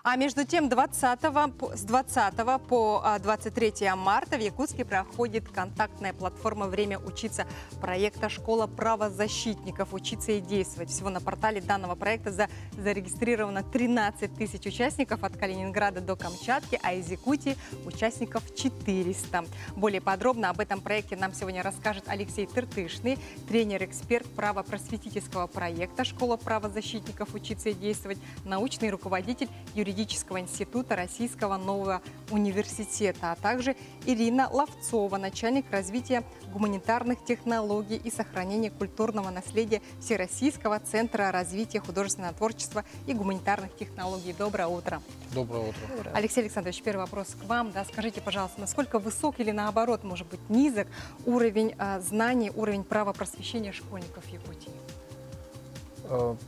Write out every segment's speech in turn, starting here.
А между тем, с 20 по 23 марта в Якутске проходит контактная платформа «Время учиться» проекта «Школа правозащитников. Учиться и действовать». Всего на портале данного проекта зарегистрировано 13 тысяч участников от Калининграда до Камчатки, а из Якутии участников 400. Более подробно об этом проекте нам сегодня расскажет Алексей Тыртышный, тренер-эксперт правопросветительского проекта «Школа правозащитников. Учиться и действовать», научный руководитель юридического института Российского нового университета, а также Ирина Ловцова, начальник развития гуманитарных технологий и сохранения культурного наследия Всероссийского центра развития художественного творчества и гуманитарных технологий. Доброе утро. Доброе утро. Алексей Александрович, первый вопрос к вам. Скажите, пожалуйста, насколько высок или наоборот, может быть, низок уровень знаний, уровень правопросвещения школьников Якутии?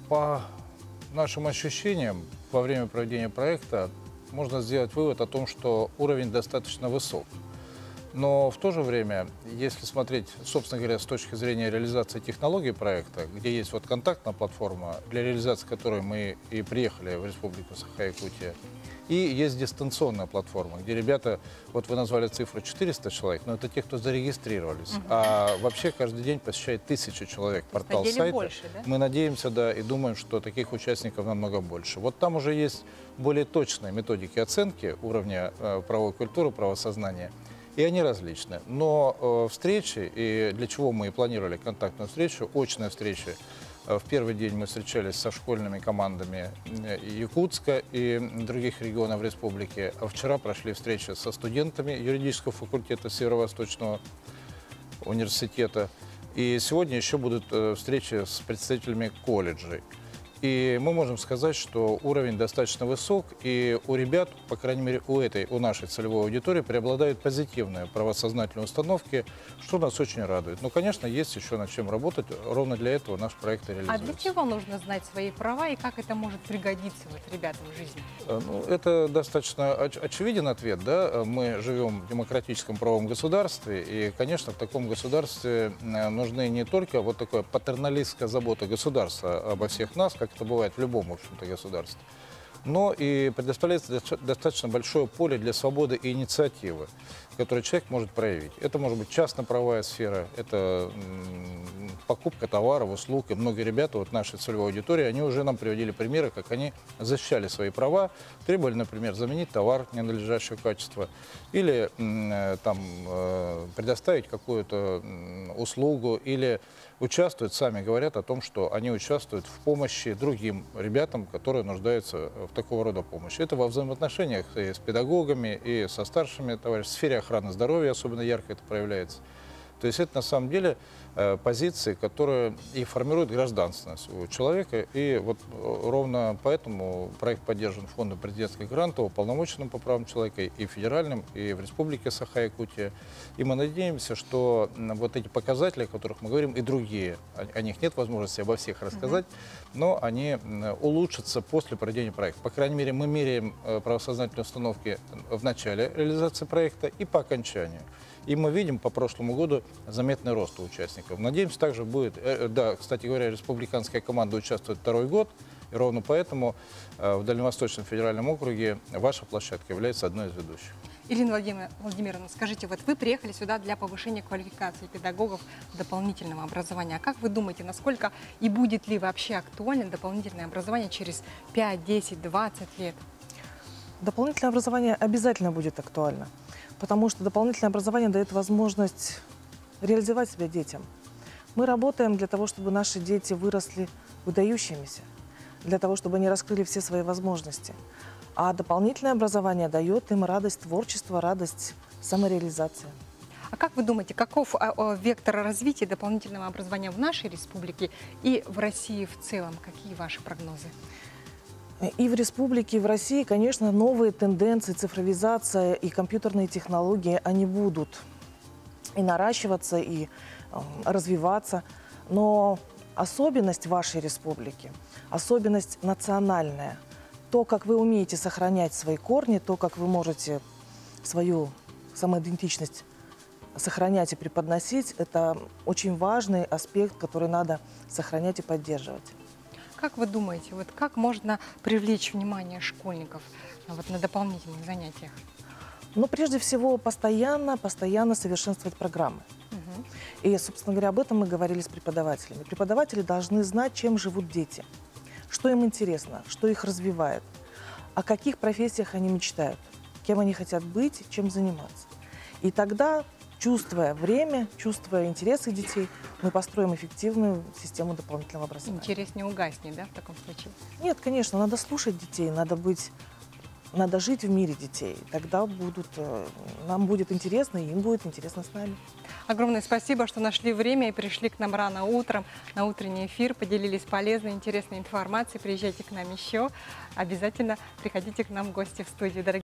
По нашим ощущениям, во время проведения проекта можно сделать вывод о том, что уровень достаточно высок. Но в то же время, если смотреть, собственно говоря, с точки зрения реализации технологий проекта, где есть вот контактная платформа, для реализации которой мы и приехали в Республику Саха-Якутия, и есть дистанционная платформа, где ребята, вот вы назвали цифру 400 человек, но это те, кто зарегистрировались. А вообще каждый день посещает 1000 человек портал сайта. Больше, да? Мы надеемся, да, и думаем, что таких участников намного больше. Вот там уже есть более точные методики оценки уровня правовой культуры, правосознания, и они различны. Но встречи, и для чего мы и планировали контактную встречу, очные встречи, в первый день мы встречались со школьными командами Якутска и других регионов республики. А вчера прошли встречи со студентами юридического факультета Северо-Восточного университета. И сегодня еще будут встречи с представителями колледжей. И мы можем сказать, что уровень достаточно высок, и у ребят, по крайней мере, у нашей целевой аудитории преобладают позитивные правосознательные установки, что нас очень радует. Но, конечно, есть еще над чем работать, ровно для этого наш проект и реализуется. А для чего нужно знать свои права и как это может пригодиться ребятам в жизни? Ну, это достаточно очевиден ответ, да? Мы живем в демократическом правовом государстве, и, конечно, в таком государстве нужны не только вот такая патерналистская забота государства обо всех нас, как это бывает в любом, в общем-то, государстве, но и предоставляется достаточно большое поле для свободы и инициативы, которую человек может проявить. Это может быть частно-правовая сфера, это покупка товаров, услуг. И многие ребята, вот нашей целевой аудитории, они уже нам приводили примеры, как они защищали свои права, требовали, например, заменить товар ненадлежащего качества или там, предоставить какую-то услугу, или участвуют, сами говорят о том, что они участвуют в помощи другим ребятам, которые нуждаются в такого рода помощи. Это во взаимоотношениях и с педагогами, и со старшими товарищами, в сфере охраны здоровья особенно ярко это проявляется. То есть это на самом деле позиции, которые и формируют гражданственность у человека. И вот ровно поэтому проект поддержан Фондом президентских грантов, уполномоченным по правам человека и федеральным, и в Республике Саха-Якутия. И мы надеемся, что вот эти показатели, о которых мы говорим, и другие, о них нет возможности обо всех рассказать, но они улучшатся после проведения проекта. По крайней мере, мы меряем правосознательные установки в начале реализации проекта и по окончанию. И мы видим по прошлому году заметный рост у участников. Надеемся, также будет, да, кстати говоря, республиканская команда участвует второй год, и ровно поэтому в Дальневосточном федеральном округе ваша площадка является одной из ведущих. Ирина Владимировна, скажите, вот вы приехали сюда для повышения квалификации педагогов дополнительного образования. А как вы думаете, насколько и будет ли вообще актуально дополнительное образование через 5, 10, 20 лет? Дополнительное образование обязательно будет актуально, потому что дополнительное образование дает возможность реализовать себя детям. Мы работаем для того, чтобы наши дети выросли выдающимися, для того, чтобы они раскрыли все свои возможности. А дополнительное образование дает им радость творчества, радость самореализации. А как вы думаете, каков вектор развития дополнительного образования в нашей республике и в России в целом? Какие ваши прогнозы? И в республике, и в России, конечно, новые тенденции, цифровизация и компьютерные технологии, они будут и наращиваться, и развиваться. Но особенность вашей республики, особенность национальная, то, как вы умеете сохранять свои корни, то, как вы можете свою самоидентичность сохранять и преподносить, это очень важный аспект, который надо сохранять и поддерживать. Как вы думаете, вот как можно привлечь внимание школьников вот на дополнительных занятиях? Но прежде всего постоянно совершенствовать программы. Мгм. И, собственно говоря, об этом мы говорили с преподавателями. Преподаватели должны знать, чем живут дети, что им интересно, что их развивает, о каких профессиях они мечтают, кем они хотят быть, чем заниматься. И тогда, чувствуя время, чувствуя интересы детей, мы построим эффективную систему дополнительного образования. Интерес не угаснет, да, в таком случае? Нет, конечно, надо слушать детей, надо жить в мире детей. Тогда нам будет интересно, и им будет интересно с нами. Огромное спасибо, что нашли время и пришли к нам рано утром на утренний эфир, поделились полезной, интересной информацией. Приезжайте к нам еще. Обязательно приходите к нам в гости в студию, дорогие.